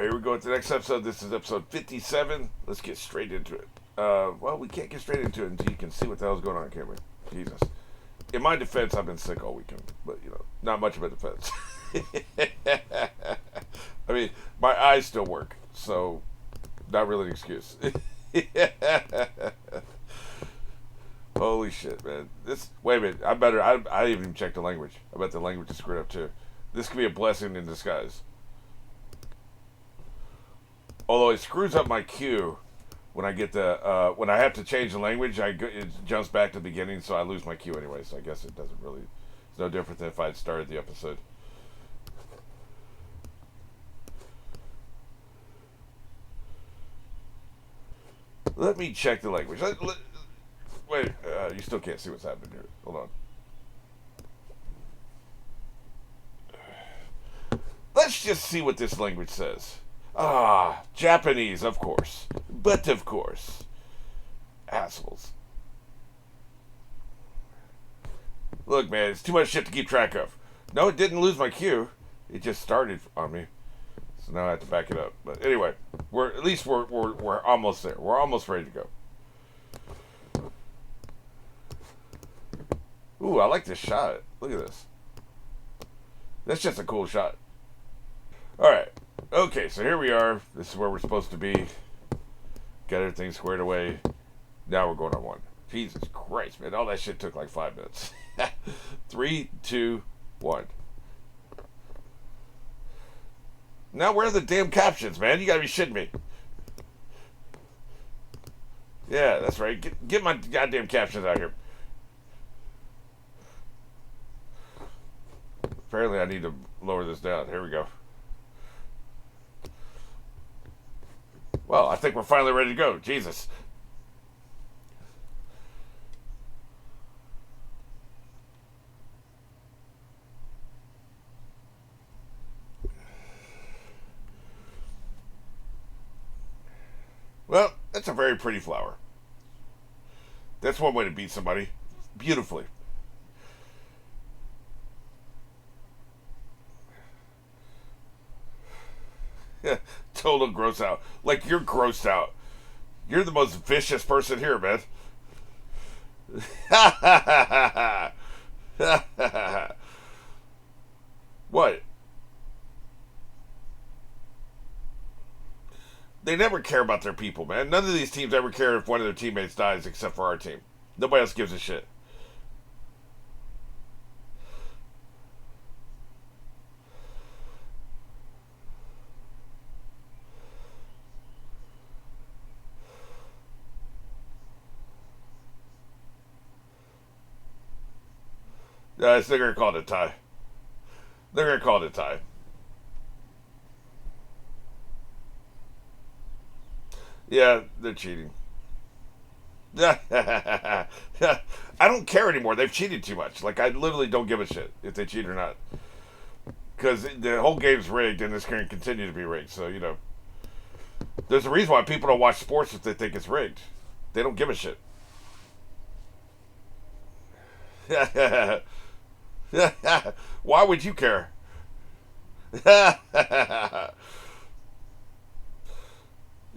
here we go with the next episode. This is episode 57. Let's get straight into it. Well, we can't get straight into it until you can see what the hell's going on, can we? Jesus. In my defense, I've been sick all weekend, but, not much of a defense. I mean, my eyes still work, so not really an excuse. Holy shit, man. Wait a minute. I didn't even check the language. I bet the language is screwed up, too. This could be a blessing in disguise. Although it screws up my cue when I get when I have to change the language, it jumps back to the beginning, so I lose my cue anyway. So I guess it doesn't really. It's no different than if I had started the episode. Let me check the language. Wait, you still can't see what's happening here. Hold on. Let's just see what this language says. Japanese, of course. But of course. Assholes. Look, man, it's too much shit to keep track of. No, it didn't lose my cue. It just started on me. So now I have to back it up. But anyway, we're almost there. We're almost ready to go. Ooh, I like this shot. Look at this. That's just a cool shot. Alright. Okay, so here we are. This is where we're supposed to be. Got everything squared away. Now we're going on one. Jesus Christ, man. All that shit took like 5 minutes. 3, 2, 1. Now where are the damn captions, man? You gotta be shitting me. Yeah, that's right. Get my goddamn captions out here. Apparently I need to lower this down. Here we go. Well, I think we're finally ready to go. Jesus. Well, that's a very pretty flower. That's one way to beat somebody. Beautifully. Total gross out. Like, you're grossed out. You're the most vicious person here, man. What? They never care about their people, man. None of these teams ever care if one of their teammates dies except for our team. Nobody else gives a shit. They're going to call it a tie. They're going to call it a tie. Yeah, they're cheating. I don't care anymore. They've cheated too much. Like, I literally don't give a shit if they cheat or not. Because the whole game's rigged, and it's going to continue to be rigged. So, there's a reason why people don't watch sports if they think it's rigged. They don't give a shit. Why would you care? Yeah,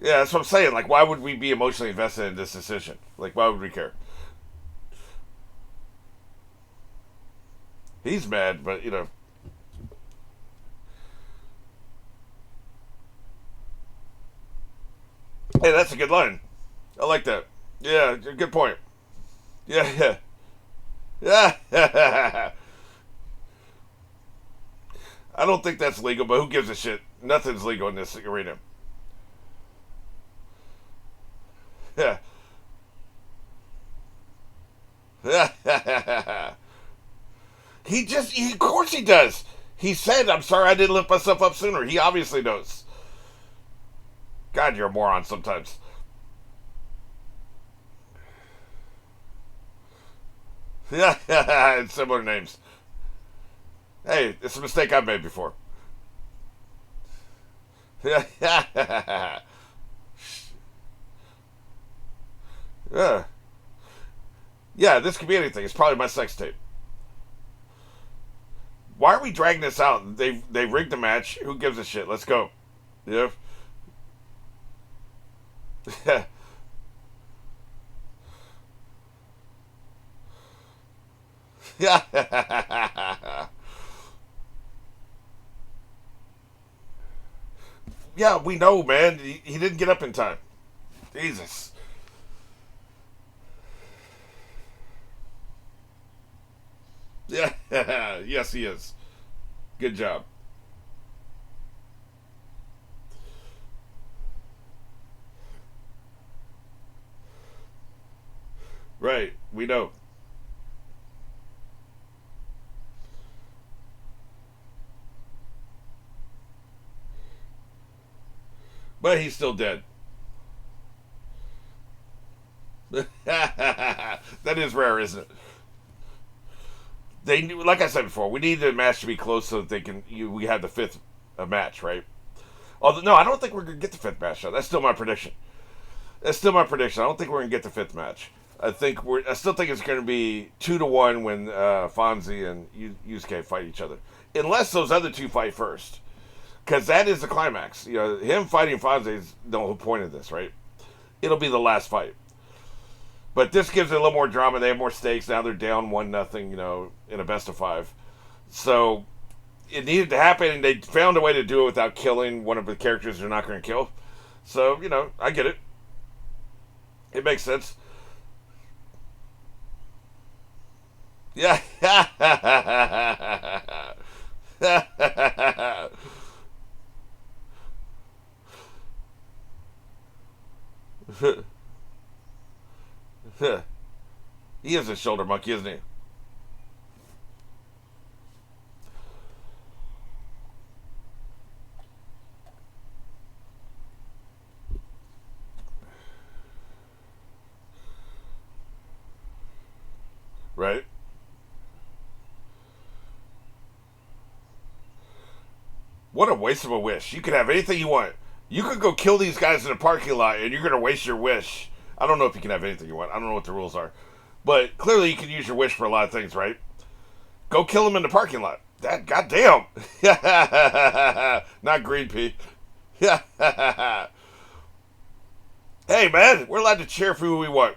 that's what I'm saying. Like, why would we be emotionally invested in this decision? Like, why would we care? He's mad, but, Hey, that's a good line. I like that. Yeah, good point. Yeah, yeah. Yeah. I don't think that's legal, but who gives a shit? Nothing's legal in this arena. Yeah. Of course he does. He said, I'm sorry I didn't lift myself up sooner. He obviously knows. God, you're a moron sometimes. Yeah, and similar names. Hey, it's a mistake I've made before. Yeah. Yeah. Yeah, this could be anything. It's probably my sex tape. Why are we dragging this out? They rigged the match. Who gives a shit? Let's go. Yep. Yeah. Yeah, we know, man. He didn't get up in time. Jesus. Yeah. Yes, he is. Good job. Right. We know. But he's still dead. That is rare, isn't it? They like I said before, we need the match to be close so that they can. We have the fifth match, right? Although no, I don't think we're gonna get the fifth match. Though. That's still my prediction. That's still my prediction. I don't think we're gonna get the fifth match. I still think it's gonna be 2-1 when Fonzie and Yusuke fight each other, unless those other two fight first, because that is the climax. You know, him fighting Fonzie is the whole point of this, right? It'll be the last fight. But this gives it a little more drama. They have more stakes. Now they're down 1-0, in a best of five. So it needed to happen, and they found a way to do it without killing one of the characters they're not going to kill. So, I get it. It makes sense. Yeah. He is a shoulder monkey, isn't he? Right? What a waste of a wish. You could have anything you want. You could go kill these guys in a parking lot and you're going to waste your wish. I don't know if you can have anything you want. I don't know what the rules are. But clearly you can use your wish for a lot of things, right? Go kill them in the parking lot. That goddamn. Not green pea. Hey man, we're allowed to cheer for who we want.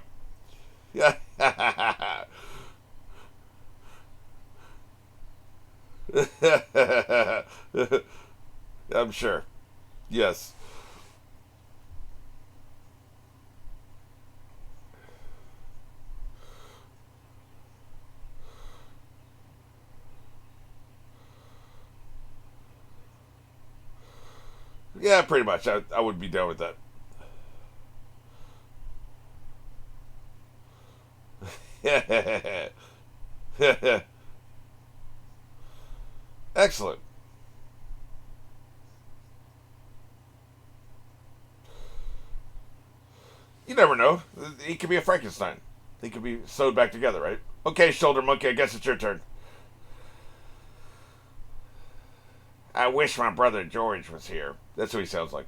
I'm sure. Yes. Yeah, pretty much. I would be down with that. Excellent. You never know. He could be a Frankenstein. He could be sewed back together, right? Okay, shoulder monkey, I guess it's your turn. I wish my brother George was here. That's what he sounds like.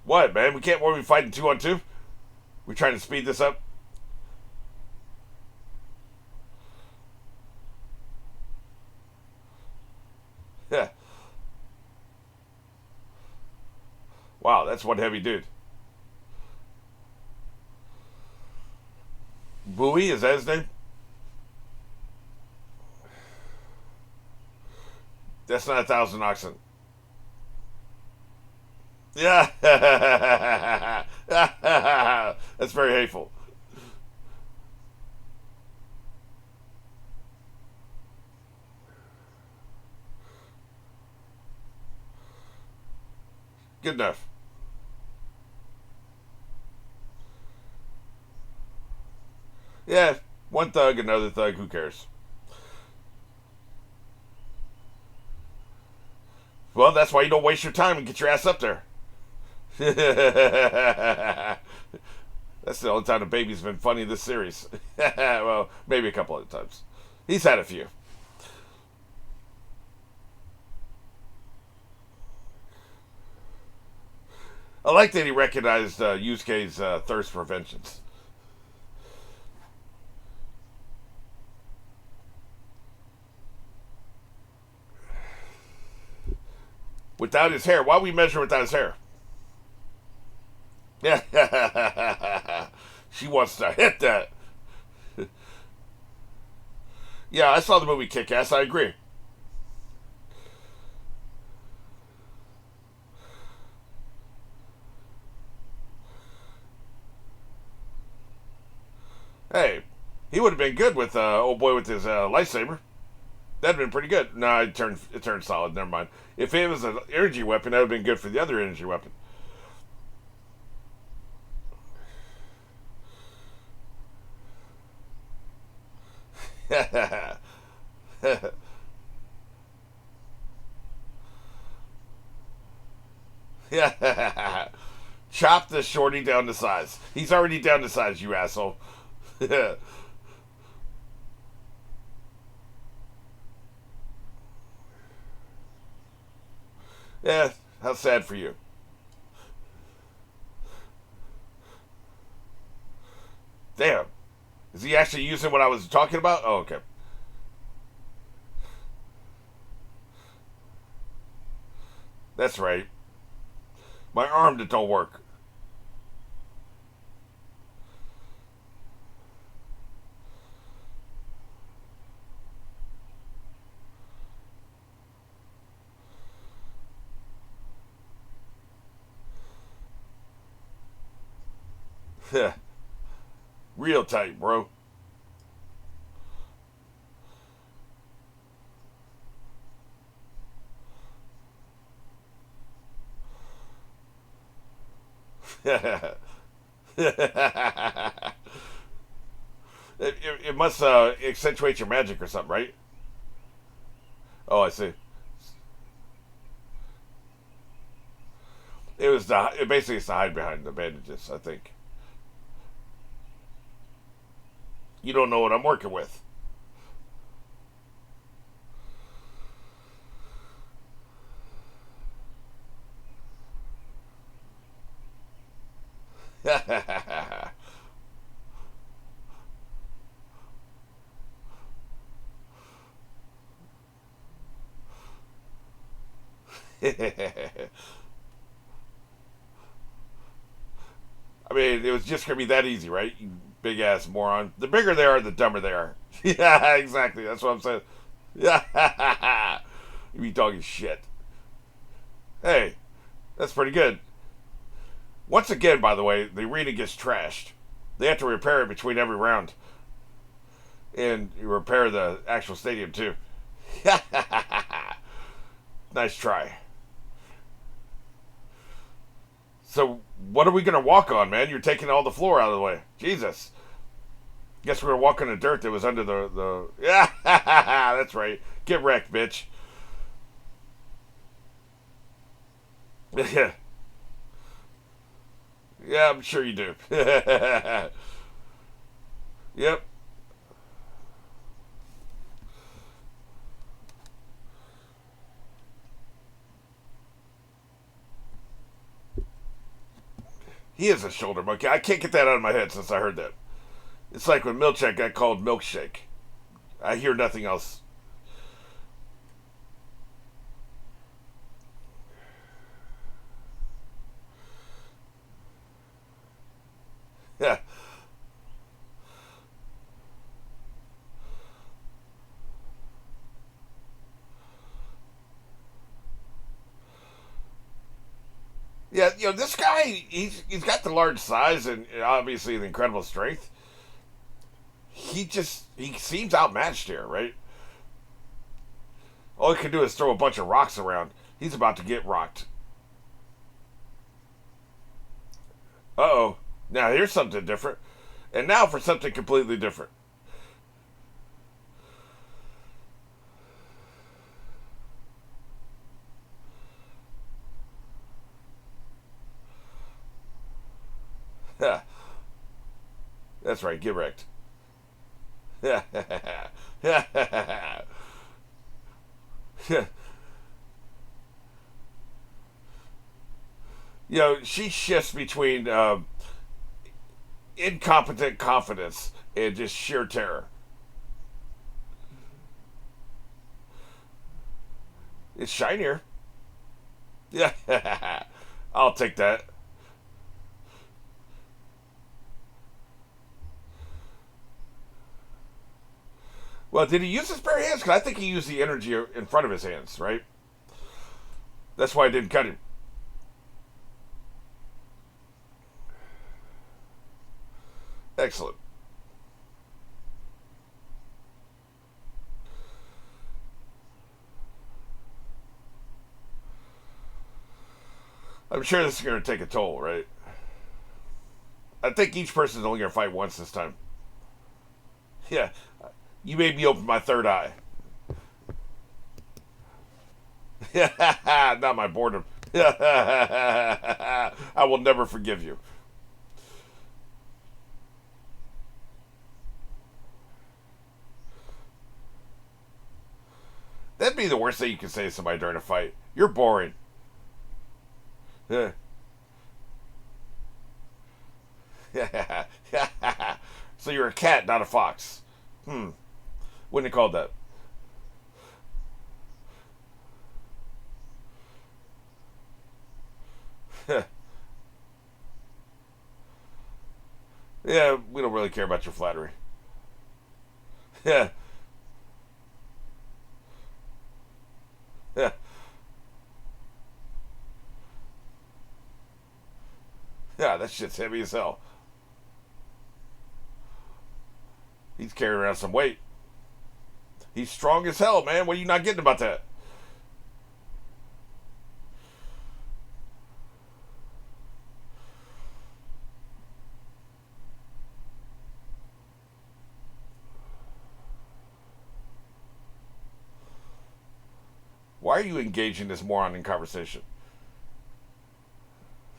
What, man? We can't be fighting 2-on-2? We trying to speed this up? Yeah. Wow, that's one heavy dude. Bowie, is that his name? That's not 1,000 oxen. Yeah. That's very hateful. Good enough. Yeah, one thug, another thug, who cares? Well, that's why you don't waste your time and get your ass up there. That's the only time the baby's been funny in this series. Well, maybe a couple other times. He's had a few. I like that he recognized Yusuke's thirst for vengeance. Without his hair. Why we measure without his hair? Yeah. She wants to hit that. Yeah, I saw the movie Kick-Ass. I agree. Hey, he would have been good with old boy with his lightsaber. That'd been pretty good. No, it turned solid. Never mind. If it was an energy weapon, that would have been good for the other energy weapon. Yeah. Chop the shorty down to size. He's already down to size, you asshole. Yeah, how sad for you. Damn. Is he actually using what I was talking about? Oh, okay. That's right. My arm that don't work. Real tight, bro. it, it must accentuate your magic or something, right? Oh, I see. It basically is to hide behind the bandages, I think. You don't know what I'm working with. I mean, it was just gonna be that easy, right? You big ass moron. The bigger they are, the dumber they are. Yeah, exactly. That's what I'm saying. Yeah, you be talking shit. Hey, that's pretty good. Once again, by the way, the arena gets trashed. They have to repair it between every round, and you repair the actual stadium too. Nice try. So, what are we gonna walk on, man? You're taking all the floor out of the way. Jesus. Guess we're gonna walk on the dirt that was under the. Yeah, that's right. Get wrecked, bitch. Yeah, yeah, I'm sure you do. Yep. He is a shoulder monkey. I can't get that out of my head since I heard that. It's like when Milkshake got called Milkshake. I hear nothing else. Yeah. Yeah, this guy, he's got the large size and obviously the incredible strength. He seems outmatched here, right? All he can do is throw a bunch of rocks around. He's about to get rocked. Uh oh. Now here's something different. And now for something completely different. That's right, get wrecked. She shifts between incompetent confidence and just sheer terror. It's shinier. Yeah, I'll take that. Well, did he use his bare hands? Because I think he used the energy in front of his hands, right? That's why I didn't cut him. Excellent. I'm sure this is going to take a toll, right? I think each person's only going to fight once this time. Yeah, you made me open my third eye. Not my boredom. I will never forgive you. That'd be the worst thing you can say to somebody during a fight. You're boring. Yeah. So you're a cat, not a fox. Hmm. Wouldn't have called that. Yeah, we don't really care about your flattery. Yeah. Yeah. Yeah, that shit's heavy as hell. He's carrying around some weight. He's strong as hell, man. What are you not getting about that? Why are you engaging this moron in conversation?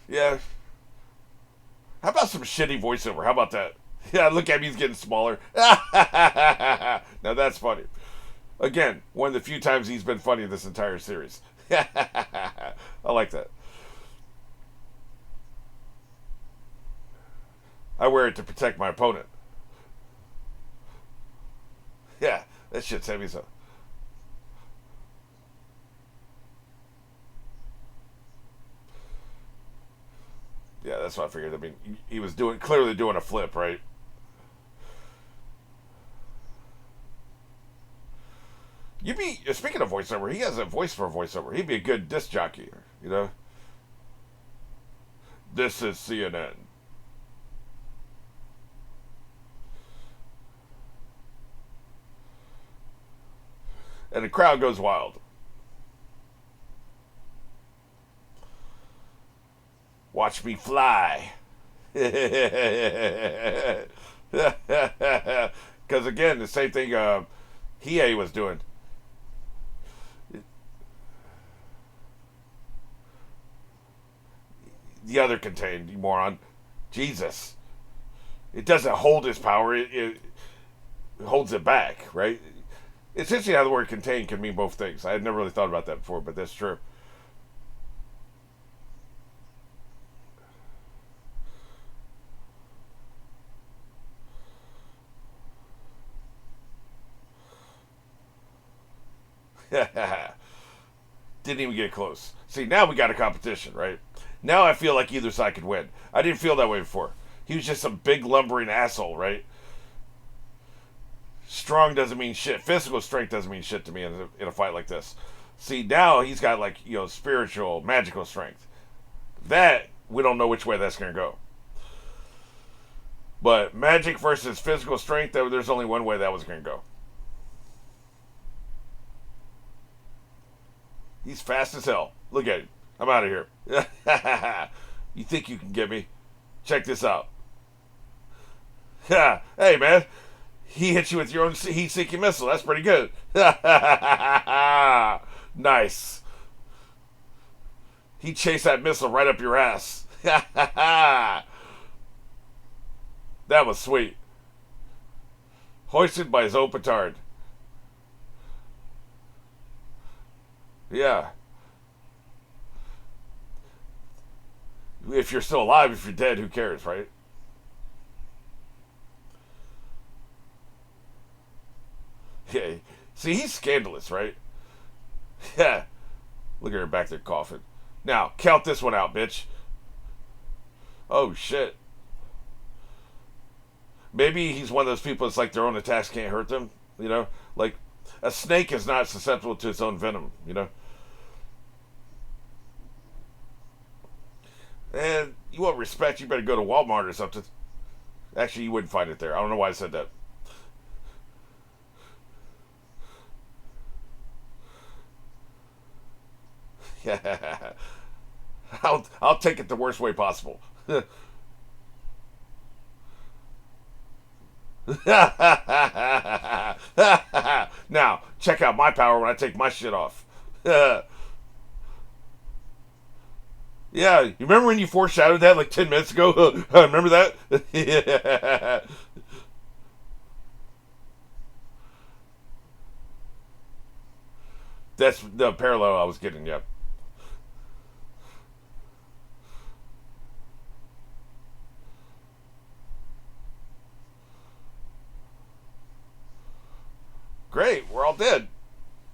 Yeah. How about some shitty voiceover? How about that? Yeah, look at me, he's getting smaller. Now that's funny. Again, one of the few times he's been funny in this entire series. I like that. I wear it to protect my opponent. Yeah, that shit's heavy so. Yeah, that's what I figured. I mean, he was doing clearly doing a flip, right? You'd be speaking of voiceover. He has a voice for a voiceover. He'd be a good disc jockey, you know. This is CNN, and the crowd goes wild. Watch me fly. Because again, the same thing Hiei was doing. The other contained, you moron. Jesus. It doesn't hold his power, it holds it back, right? It's interesting how the word contain can mean both things. I had never really thought about that before, but that's true. Didn't even get close. See, now we got a competition, right? Now I feel like either side could win. I didn't feel that way before. He was just some big lumbering asshole, right? Strong doesn't mean shit. Physical strength doesn't mean shit to me in a fight like this. See, now he's got like, spiritual, magical strength. That we don't know which way that's gonna go. But magic versus physical strength, there's only one way that was gonna go. He's fast as hell. Look at him. I'm out of here. You think you can get me? Check this out. Hey, man. He hit you with your own heat-seeking missile. That's pretty good. Nice. He chased that missile right up your ass. That was sweet. Hoisted by his own petard. Yeah. If you're still alive, if you're dead, who cares, right? Yeah. See, he's scandalous, right? Yeah. Look at her back there coughing. Now, count this one out, bitch. Oh, shit. Maybe he's one of those people that's like their own attacks can't hurt them, you know? Like, a snake is not susceptible to its own venom, you know? And you want respect, you better go to Walmart or something. Actually, you wouldn't find it there. I don't know why I said that. Yeah. I'll take it the worst way possible. Now, check out my power when I take my shit off. Yeah, you remember when you foreshadowed that like 10 minutes ago? Remember that? Yeah. That's the parallel I was getting, yeah. Great, we're all dead.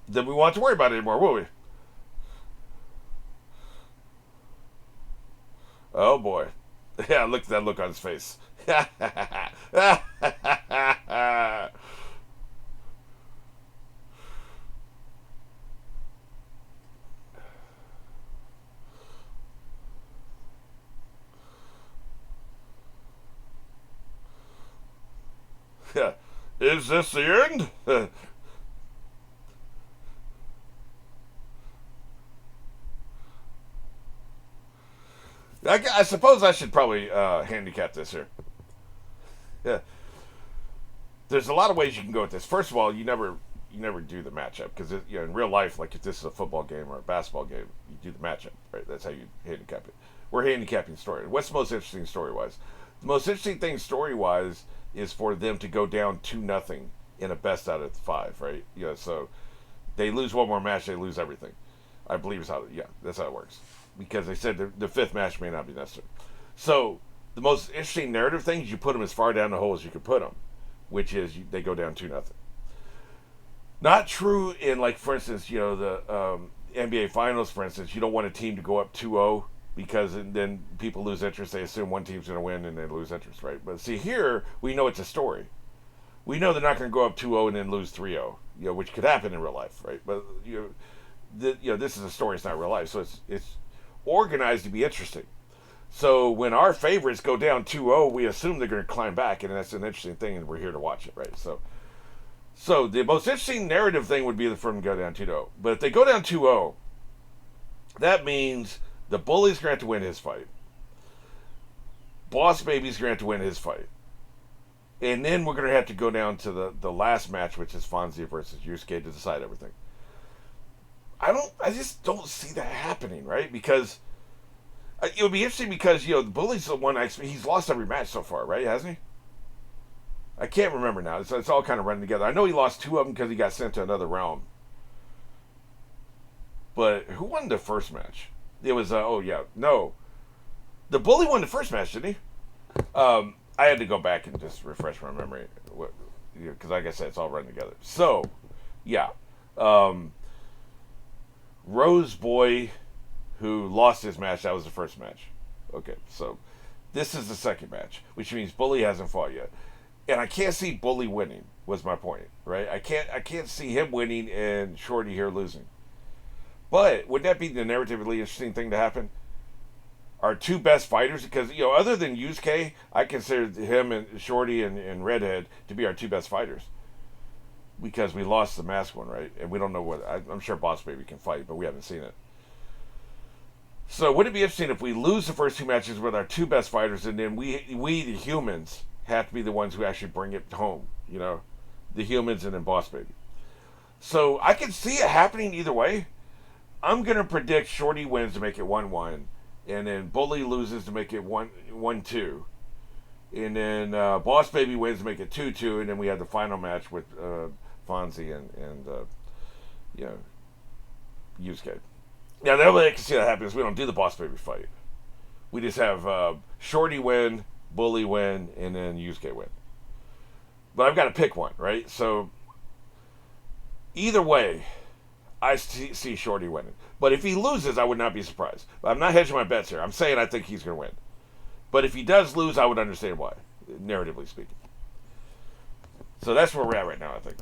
Then we won't have to worry about it anymore, will we? Oh boy. Yeah, look at that look on his face. Yeah. Is this the end? I suppose I should probably handicap this here. Yeah, there's a lot of ways you can go with this. First of all, you never do the matchup because you know in real life, like if this is a football game or a basketball game, you do the matchup, right? That's how you handicap it. We're handicapping story. What's the most interesting story wise? The most interesting thing story wise is for them to go down 2-0 in a best out of five, right? You know, so they lose one more match, they lose everything. I believe is how. Yeah, that's how it works. Because they said the fifth match may not be necessary. So the most interesting narrative thing is you put them as far down the hole as you can put them, which is they go down 2-0. Not true in like for instance, you know the NBA Finals, for instance. You don't want a team to go up 2-0 because then people lose interest. They assume one team's going to win and they lose interest, right? But see here, we know it's a story. We know they're not going to go up 2-0 and then lose 3-0, you know, which could happen in real life, right? But this is a story; it's not real life, so it's organized to be interesting. So when our favorites go down 2-0, we assume they're going to climb back, and that's an interesting thing, and we're here to watch it, right? So the most interesting narrative thing would be for them to go down 2-0. But if they go down 2-0, that means the bully's going to have to win his fight. Boss Baby's going to have to win his fight. And then we're going to have to go down to the last match, which is Fonzie versus Yusuke to decide everything. I just don't see that happening, right? Because it would be interesting because the bully's the one he's lost every match so far, right? Hasn't he? I can't remember now. It's all kind of running together. I know he lost two of them because he got sent to another realm. But who won the first match? It was no, the bully won the first match, didn't he? I had to go back and just refresh my memory, because like I said, it's all running together. So, yeah. Rose Boy, who lost his match, that was the first match. Okay, so this is the second match, which means Bully hasn't fought yet, and I can't see Bully winning. Was my point, right? I can't see him winning and Shorty here losing. But wouldn't that be the narratively interesting thing to happen? Our two best fighters, because other than Yusuke, I consider him and Shorty and Redhead to be our two best fighters. Because we lost the mask one, right? And we don't know I'm sure Boss Baby can fight, but we haven't seen it. So would it be interesting if we lose the first two matches with our two best fighters, and then we the humans have to be the ones who actually bring it home? The humans and then Boss Baby. So I can see it happening either way. I'm gonna predict Shorty wins to make it 1-1, and then Bully loses to make it 1-2. And then Boss Baby wins to make it 2-2, and then we have the final match with Fonzie and Yusuke. Now, the only way I can see that happen is we don't do the Boss Baby fight. We just have Shorty win, Bully win, and then Yusuke win. But I've got to pick one, right? So, either way, I see Shorty winning. But if he loses, I would not be surprised. I'm not hedging my bets here. I'm saying I think he's going to win. But if he does lose, I would understand why, narratively speaking. So that's where we're at right now, I think.